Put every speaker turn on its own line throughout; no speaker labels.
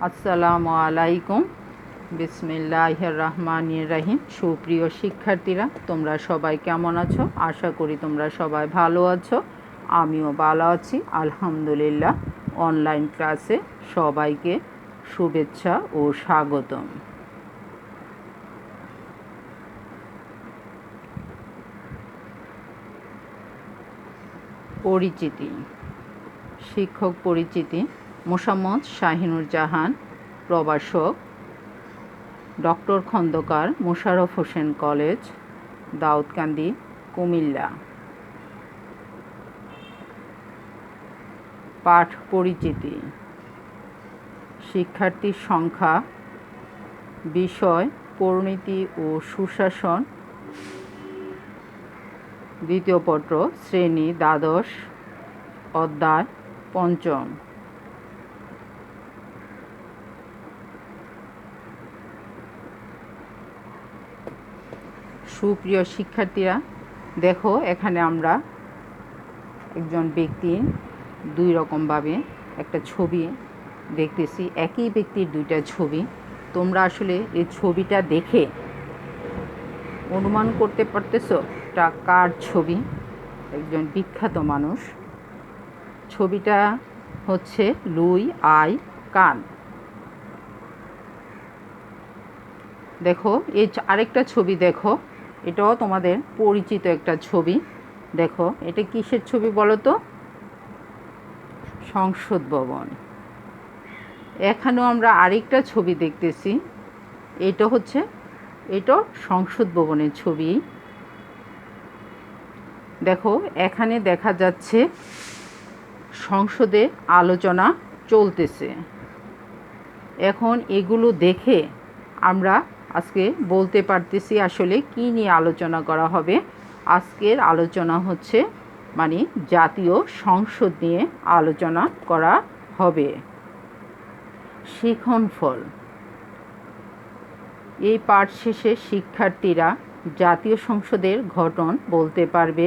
আসসালামু আলাইকুম। বিসমিল্লাহির রহমানির রহিম। সুপ্রিয় শিক্ষার্থীরা, তোমরা সবাই কেমন আছো? আশা করি তোমরা সবাই ভালো আছো। আমিও ভালো আছি আলহামদুলিল্লাহ। অনলাইন ক্লাসে সবাইকে শুভেচ্ছা ও স্বাগতম। পরিচিতি। শিক্ষক পরিচিতি: মোসাম্মদ শাহিনুর জাহান, প্রভাষক, ডক্টর খন্দকার মোশাররফ হোসেন কলেজ, দাউদকান্দি, কুমিল্লা। পাঠ পরিচিতি: শিক্ষার্থীর সংখ্যা, বিষয় পরিণতি ও সুশাসন, দ্বিতীয় পত্র, শ্রেণী দ্বাদশ, অধ্যায় পঞ্চম। সুপ্রিয় শিক্ষার্থীরা, দেখো এখানে আমরা একজন ব্যক্তির দুই রকমভাবে একটা ছবি দেখতেছি। একই ব্যক্তির দুইটা ছবি। তোমরা আসলে এই ছবিটা দেখে অনুমান করতে পারতেছো এটা কার ছবি? একজন বিখ্যাত মানুষ। ছবিটা হচ্ছে লুই আই কান। দেখো এই আরেকটা ছবি দেখো, এটাও তোমাদের পরিচিত একটা ছবি। দেখো এটা কিসের ছবি বলো তো? সংসদ ভবন। এখানেও আমরা আরেকটা ছবি দেখতেছি, এটা সংসদ ভবনের ছবি। দেখো এখানে দেখা যাচ্ছে সংসদে আলোচনা চলতেছে। এখন এগুলো দেখে আমরা আজকে বলতে পারতেছি আসলে কি নিয়ে আলোচনা করা হবে। আজকের আলোচনা হচ্ছে জাতীয় সংসদ নিয়ে আলোচনা করা হবে। শিক্ষণফল: এই পাঠ শেষে শিক্ষার্থীরা জাতীয় সংসদের গঠন বলতে পারবে,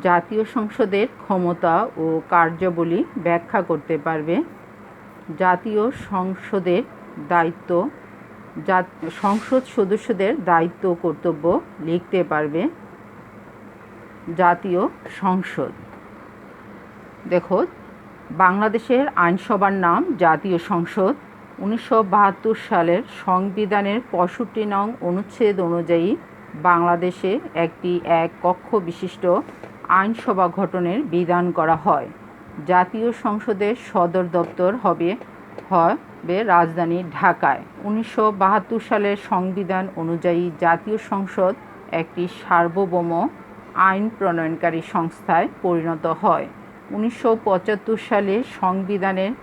জাতীয় সংসদের ক্ষমতা ও কার্যাবলী ব্যাখ্যা করতে পারবে, জাতীয় সংসদের দায়িত্ব, সংসদ সদস্যদের দায়িত্ব কর্তব্য লিখতে পারবে। জাতীয় সংসদ। দেখো বাংলাদেশের আইনসভার নাম জাতীয় সংসদ। 1972 সালের সংবিধানের 65 নং অনুচ্ছেদ অনুযায়ী বাংলাদেশে একটি এক কক্ষ বিশিষ্ট আইনসভা গঠনের বিধান করা হয়। জাতীয় সংসদের সদর দপ্তর হবে রাজধানী ঢাকায়। 1972 সালের সংবিধান অনুযায়ী জাতীয় সংসদ একটি সার্বভৌম আইন প্রণয়নকারী সংস্থায় পরিণত হয়। 1975 সালে সংবিধানের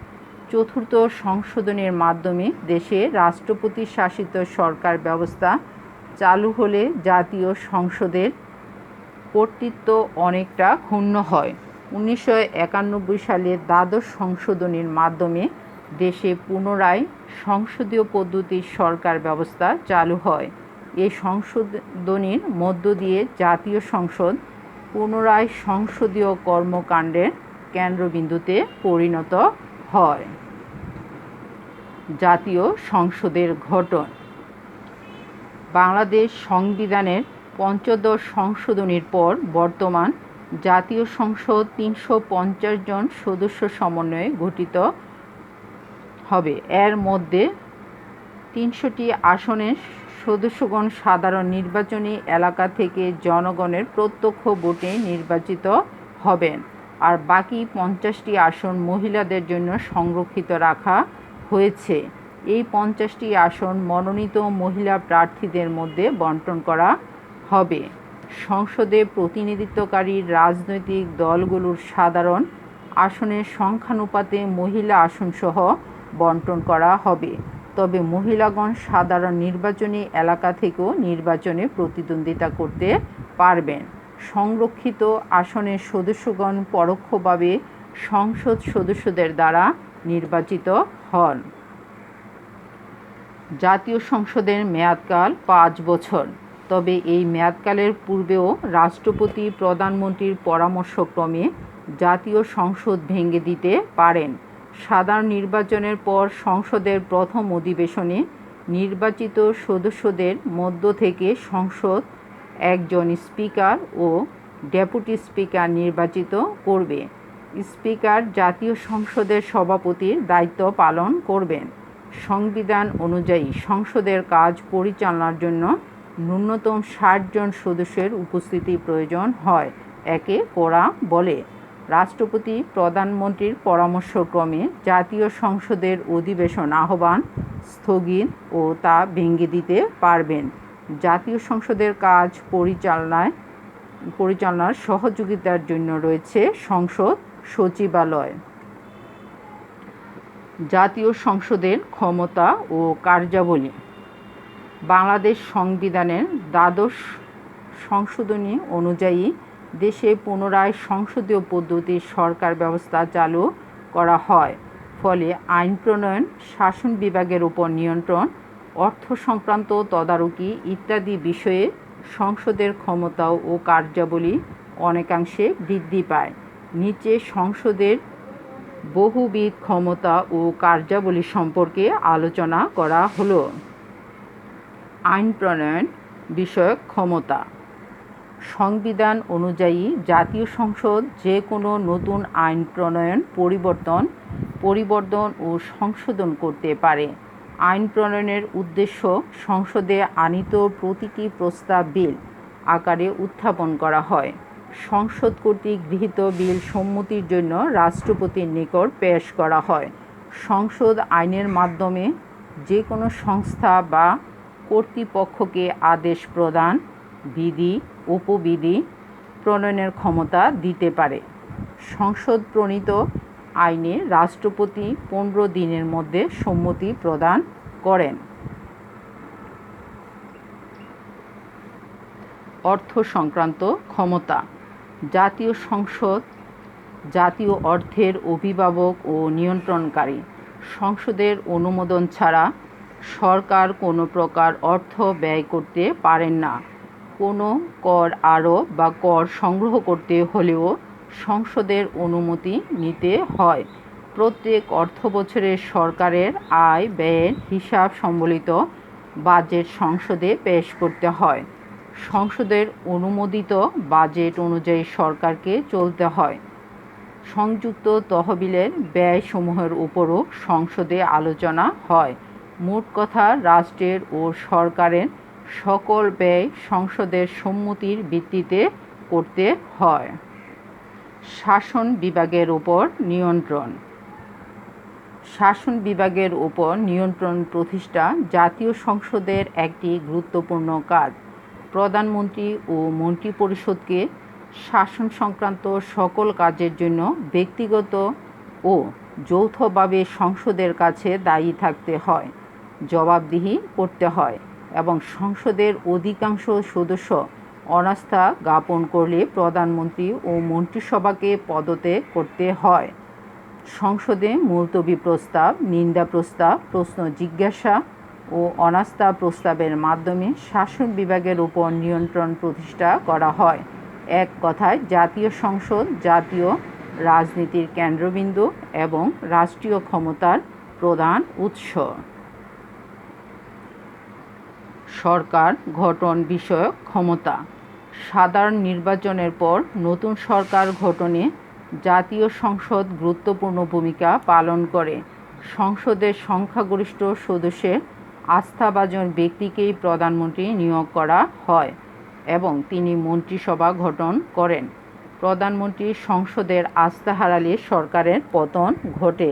চতুর্থ সংশোধনের মাধ্যমে দেশে রাষ্ট্রপতি শাসিত সরকার ব্যবস্থা চালু হলে জাতীয় সংসদের কর্তৃত্ব অনেকটা ক্ষুণ্ণ হয়। 1991 সালে দ্বাদশ সংশোধনীর মাধ্যমে দেশে পুনরায় সংসদীয় পদ্ধতির সরকার ব্যবস্থা চালু হয়। এই সংশোধনীর মধ্য দিয়ে জাতীয় সংসদ পুনরায় সংসদীয় কর্মকাণ্ডের কেন্দ্রবিন্দুতে পরিণত হয়। জাতীয় সংসদের গঠন: বাংলাদেশ সংবিধানের পঞ্চদশ সংশোধনীর পর বর্তমান জাতীয় সংসদ 350 জন সদস্য সমন্বয়ে গঠিত হবে। এর মধ্যে 300টি আসনের সদস্যগণ সাধারণ নির্বাচনী এলাকা থেকে জনগণের প্রত্যক্ষ ভোটে নির্বাচিত হবেন, আর বাকি 50টি আসন মহিলাদের জন্য সংরক্ষিত রাখা হয়েছে। এই 50টি আসন মনোনীত মহিলা প্রার্থীদের মধ্যে বণ্টন করা হবে। সংসদে প্রতিনিধিত্বকারী রাজনৈতিক দলগুলোর সাধারণ আসনের সংখ্যানুপাতে মহিলা আসনসহ বণ্টন করা হবে। তবে মহিলাগণ সাধারণ নির্বাচনী এলাকা থেকেও নির্বাচনে প্রতিদ্বন্দ্বিতা করতে পারবেন। সংরক্ষিত আসনের সদস্যগণ পরোক্ষভাবে সংসদ সদস্যদের দ্বারা নির্বাচিত হন। জাতীয় সংসদের মেয়াদকাল 5 বছর। তবে এই মেয়াদকালের পূর্বেও রাষ্ট্রপতি প্রধানমন্ত্রীর পরামর্শক্রমে জাতীয় সংসদ ভেঙে দিতে পারেন। সাধারণ নির্বাচনের পর সংসদের প্রথম অধিবেশনে নির্বাচিত সদস্যদের মধ্য থেকে সংসদ একজন স্পিকার ও ডেপুটি স্পিকার নির্বাচিত করবে। স্পিকার জাতীয় সংসদের সভাপতির দায়িত্ব পালন করবেন। সংবিধান অনুযায়ী সংসদের কাজ পরিচালনার জন্য ন্যূনতম 60 জন সদস্যের উপস্থিতি প্রয়োজন হয়। একে কোরা বলে। রাষ্ট্রপতি প্রধানমন্ত্রীর পরামর্শক্রমে জাতীয় সংসদের অধিবেশন আহ্বান, স্থগিত ও তা ভেঙে দিতে পারবেন। জাতীয় সংসদের কাজ পরিচালনার সহযোগিতার জন্য রয়েছে সংসদ সচিবালয়। জাতীয় সংসদের ক্ষমতা ও কার্যাবলী। বাংলাদেশ সংবিধানের দ্বাদশ সংশোধনী অনুযায়ী দেশে পুনরায় সংসদীয় পদ্ধতির সরকার ব্যবস্থা চালু করা হয়। ফলে আইন প্রণয়ন, শাসন বিভাগের উপর নিয়ন্ত্রণ, অর্থ সংক্রান্ত তদারকি ইত্যাদি বিষয়ে সংসদের ক্ষমতা ও কার্যাবলী অনেকাংশে বৃদ্ধি পায়। নিচে সংসদের বহুবিধ ক্ষমতা ও কার্যাবলী সম্পর্কে আলোচনা করা হলো। আইন প্রণয়ন বিষয়ক ক্ষমতা। সংবিধান অনুযায়ী জাতীয় সংসদ যে কোনো নতুন আইন প্রণয়ন, পরিবর্তন ও সংশোধন করতে পারে। আইন প্রণয়নের উদ্দেশ্য সংসদে আনীত প্রতিটি প্রস্তাব বিল আকারে উত্থাপন করা হয়। সংসদ কর্তৃক গৃহীত বিল সম্মতির জন্য রাষ্ট্রপতির নিকট পেশ করা হয়। সংসদ আইনের মাধ্যমে যে কোনো সংস্থা বা কর্তৃপক্ষকে আদেশ প্রদান, বিধি, উপবিধি প্রণয়নের ক্ষমতা দিতে পারে। সংসদ প্রণীত আইনে রাষ্ট্রপতি 15 দিনের মধ্যে সম্মতি প্রদান করেন। অর্থ সংক্রান্ত ক্ষমতা। জাতীয় সংসদ জাতীয় অর্থের অভিভাবক ও নিয়ন্ত্রণকারী। সংসদের অনুমোদন ছাড়া সরকার কোনো প্রকার অর্থ ব্যয় করতে পারেন না। কোনো কর আরোপ বা কর সংগ্রহ করতে হলেও সংসদের অনুমতি নিতে হয়। প্রত্যেক অর্থবছরে সরকারের আয় ব্যয়ের হিসাব সম্বলিত বাজেট সংসদে পেশ করতে হয়। সংসদের অনুমোদিত বাজেট অনুযায়ী সরকারকে চলতে হয়। সংযুক্ত তহবিলের ব্যয়সমূহের উপরও সংসদে আলোচনা হয়। মোট কথা, রাষ্ট্রের ও সরকারের সকল ব্যয় সংসদের সম্মতির ভিত্তিতে করতে হয়। শাসন বিভাগের উপর নিয়ন্ত্রণ। শাসন বিভাগের উপর নিয়ন্ত্রণ প্রতিষ্ঠা জাতীয় সংসদের একটি গুরুত্বপূর্ণ কাজ। প্রধানমন্ত্রী ও মন্ত্রিপরিষদকে শাসন সংক্রান্ত সকল কাজের জন্য ব্যক্তিগত ও যৌথভাবে সংসদের কাছে দায়ী থাকতে হয়, জবাবদিহি করতে হয় এবং সংসদের অধিকাংশ সদস্য অনাস্থা জ্ঞাপন করলে প্রধানমন্ত্রী ও মন্ত্রিসভাকে পদত্যাগ করতে হয়। সংসদে মুলতবি প্রস্তাব, নিন্দা প্রস্তাব, প্রশ্ন জিজ্ঞাসা ও অনাস্থা প্রস্তাবের মাধ্যমে শাসন বিভাগের উপর নিয়ন্ত্রণ প্রতিষ্ঠা করা হয়। এক কথায়, জাতীয় সংসদ জাতীয় রাজনীতির কেন্দ্রবিন্দু এবং রাষ্ট্রীয় ক্ষমতার প্রধান উৎস। সরকার গঠন বিষয়ক ক্ষমতা। সাধারণ নির্বাচনের পর নতুন সরকার গঠনে জাতীয় সংসদ গুরুত্বপূর্ণ ভূমিকা পালন করে। সংসদের সংখ্যাগরিষ্ঠ সদস্যের আস্থাভাজন ব্যক্তিকেই প্রধানমন্ত্রী নিয়োগ করা হয় এবং তিনি মন্ত্রিসভা গঠন করেন। প্রধানমন্ত্রী সংসদের আস্থা হারালে সরকারের পতন ঘটে।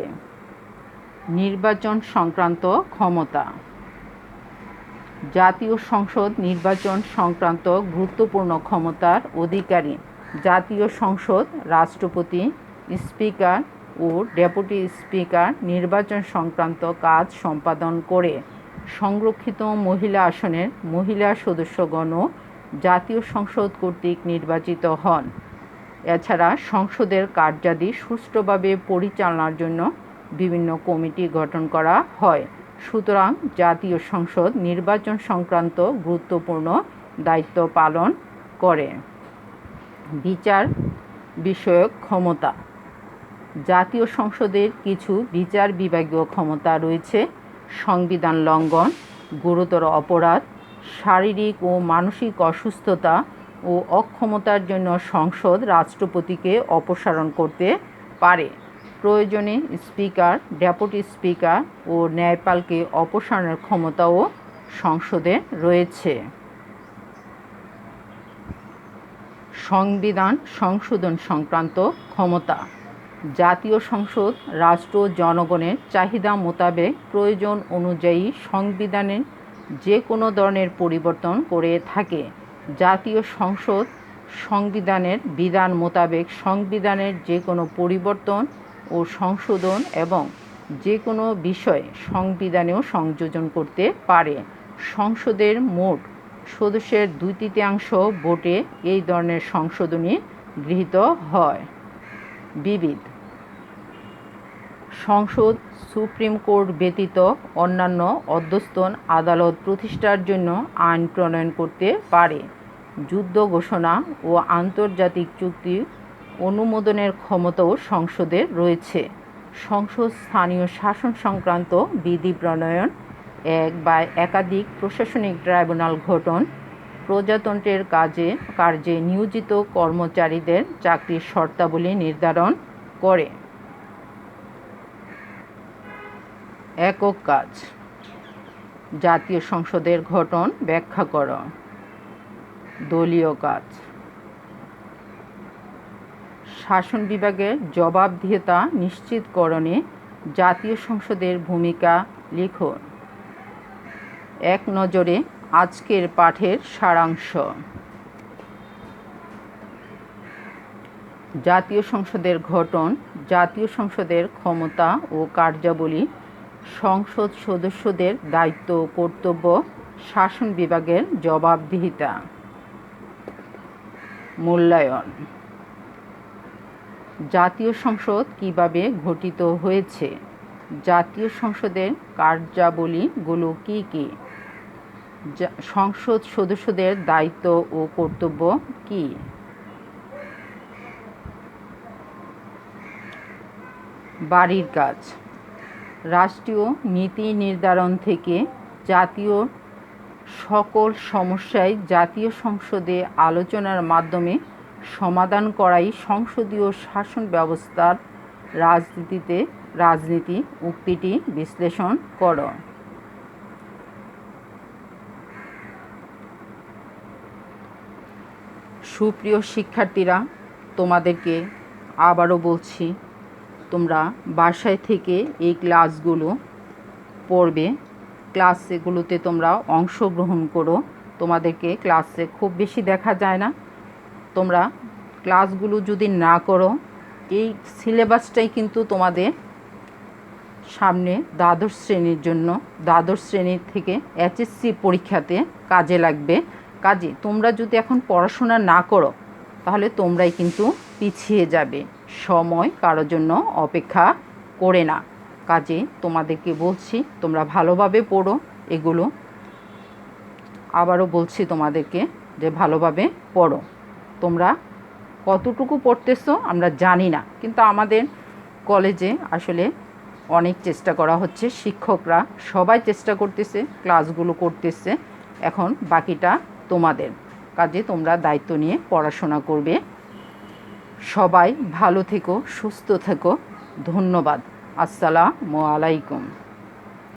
নির্বাচন সংক্রান্ত ক্ষমতা। জাতীয় সংসদ নির্বাচন সংক্রান্ত গুরুত্বপূর্ণ ক্ষমতার অধিকারী। জাতীয় সংসদ রাষ্ট্রপতি, স্পিকার ও ডেপুটি স্পিকার নির্বাচন সংক্রান্ত কাজ সম্পাদন করে। সংরক্ষিত মহিলা আসনের মহিলা সদস্যগণও জাতীয় সংসদ কর্তৃক নির্বাচিত হন। এছাড়া সংসদের কার্যাদি সুষ্ঠুভাবে পরিচালনার জন্য বিভিন্ন কমিটি গঠন করা হয়। সুতরাং জাতীয় সংসদ নির্বাচন সংক্রান্ত গুরুত্বপূর্ণ দায়িত্ব পালন করে। বিচার বিষয়ক ক্ষমতা। জাতীয় সংসদের কিছু বিচার বিভাগীয় ক্ষমতা রয়েছে: সংবিধান লঙ্ঘন, গুরুতর অপরাধ, শারীরিক ও মানসিক অসুস্থতা ও অক্ষমতার জন্য সংসদ রাষ্ট্রপতিকে অপসারণ করতে পারে। প্রয়োজনে স্পিকার, ডেপুটি স্পিকার ও ন্যায়পালকে অপসারণের ক্ষমতাও সংসদে রয়েছে। সংবিধান সংশোধন সংক্রান্ত ক্ষমতা: জাতীয় সংসদ রাষ্ট্র জনগণের চাহিদা মোতাবেক প্রয়োজন অনুযায়ী সংবিধানের যে কোনো ধরনের পরিবর্তন করে থাকে। জাতীয় সংসদ সংবিধানের বিধান মোতাবেক সংবিধানের যে কোনো পরিবর্তন ও সংশোধন এবং যে কোনো বিষয়ে সংবিধানেও সংযোজন করতে পারে। সংসদের মোট সদস্যের 2/3 ভোটে এই ধরনের সংশোধনী গৃহীত হয়। বিবিধ সংসদ সুপ্রিম কোর্ট ব্যতীত অন্যান্য অধস্তন আদালত প্রতিষ্ঠার জন্য আইন প্রণয়ন করতে পারে। যুদ্ধ ঘোষণা ও আন্তর্জাতিক চুক্তি অনুমোদনের ক্ষমতাও সংসদের রয়েছে। সংসদ স্থানীয় শাসন সংক্রান্ত বিধি প্রণয়ন, এক বা একাধিক প্রশাসনিক ট্রাইব্যুনাল গঠন, প্রজাতন্ত্রের কার্যে নিয়োজিত কর্মচারীদের চাকরির শর্তাবলী নির্ধারণ করে। একক কাজ: জাতীয় সংসদের গঠন ব্যাখ্যা কর। দলীয় কাজ: শাসন বিভাগের জবাবদিহিতা নিশ্চিতকরণে জাতীয় সংসদের ভূমিকা লিখো। এক নজরে আজকের পাঠের সারাংশ। জাতীয় সংসদের গঠন, জাতীয় সংসদের ক্ষমতা ও কার্যাবলী, সংসদ সদস্যদের দায়িত্ব ও কর্তব্য, শাসন বিভাগের জবাবদিহিতা। মূল্যায়ন: জাতীয় সংসদ কিভাবে গঠিত হয়েছে? জাতীয় সংসদের কার্যাবলীগুলো কী কী? সংসদ সদস্যদের দায়িত্ব ও কর্তব্য কী? বাড়ির কাজ: রাষ্ট্রীয় নীতি নির্ধারণ থেকে জাতীয় সকল সমস্যাই জাতীয় সংসদে আলোচনার মাধ্যমে সমাধান করাই সংসদীয় শাসন ব্যবস্থার রাজনীতি। উক্তিটি বিশ্লেষণ কর। সুপ্রিয় শিক্ষার্থীরা, তোমাদেরকে আবারও বলছি, তোমরা বাসায় থেকে এই ক্লাসগুলো পড়বে। ক্লাসগুলোতে তোমরা অংশগ্রহণ করো। তোমাদেরকে ক্লাসে খুব বেশি দেখা যায় না। তোমরা ক্লাসগুলো যদি না করো, এই সিলেবাসটাই কিন্তু তোমাদের সামনে দ্বাদশ শ্রেণীর থেকে এইচএসসি পরীক্ষাতে কাজে লাগবে। কাজে তোমরা যদি এখন পড়াশোনা না করো, তাহলে তোমরাই কিন্তু পিছিয়ে যাবে। সময় কারোর জন্য অপেক্ষা করে না। কাজে তোমাদেরকে বলছি, তোমরা ভালোভাবে পড়ো। এগুলো আবারও বলছি তোমাদেরকে যে ভালোভাবে পড়ো। তোমরা কতটুকু পড়তেছো আমরা জানি না, কিন্তু আমাদের কলেজে আসলে অনেক চেষ্টা করা হচ্ছে। শিক্ষকরা সবাই চেষ্টা করতেছে, ক্লাসগুলো করতেছে। এখন বাকিটা তোমাদের। কাজে তোমরা দায়িত্ব নিয়ে পড়াশোনা করবে। সবাই ভালো থেকো, সুস্থ থেকো। ধন্যবাদ। আসসালামু আলাইকুম।